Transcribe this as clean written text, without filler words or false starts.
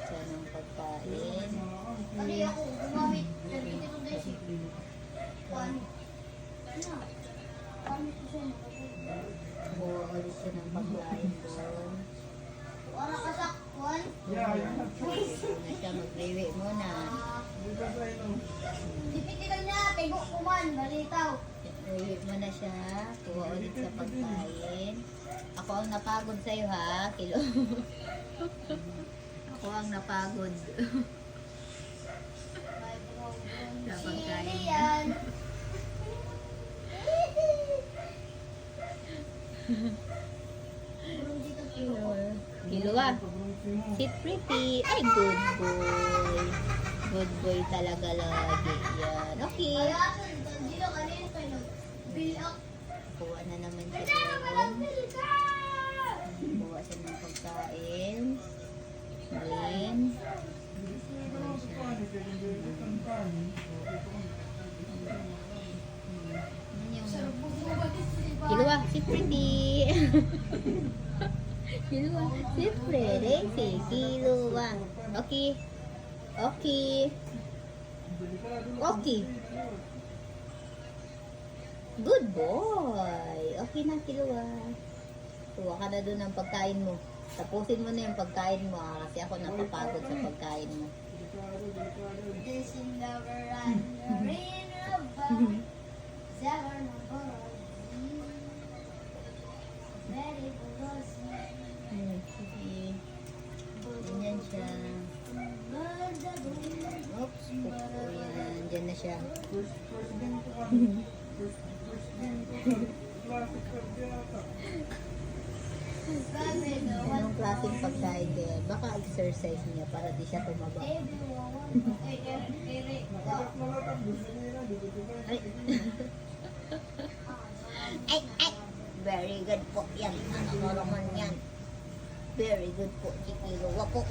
siya ng pagkain. Ano ako, gumamit. Nandito ko guys eh. Paano? Ano? Paano ko siya nakapag? Kuha ulit siya ng pagkain doon. Wala ka sakwan? Na siya, mag-rewi muna. Dipitikan niya, tigo kuman, balitaw. Rewi muna siya. Kuha ulit sa pagkain. Ako ang napagod sa'yo ha, Kilo. Ako ang napagod. Sa pagkain. Chili yan. Burong dito tigo ko. Kilo ah. Sit pretty. Ay, good boy. Good boy talaga lagi. Yan. Okay. Kaya dito kanina kayo. Fill up. Kuha na naman siya Kaya ka doon. lang, fill ka! Kuha siya ng pagkain. Then, Kilua, sit pretty. Kilua, sit pretty. Si Kilua. Okay. Okay. Okay. Good boy. Okay na, Kilua. Kuha ka na doon ng pagkain mo. Tapusin mo na yung pagkain mo kasi ako napapagod sa pagkain mo. This in the veranda, Seven number very close. Sige. Ganyan siya. Oops. Ayan. Diyan na siya. Anong klaseng pagkain kaya? Baka exercise niya para di siya tumaba. Ay. Ay, ay. Very good po yan. Ano naman yan? Very good po, Chikiluwa po.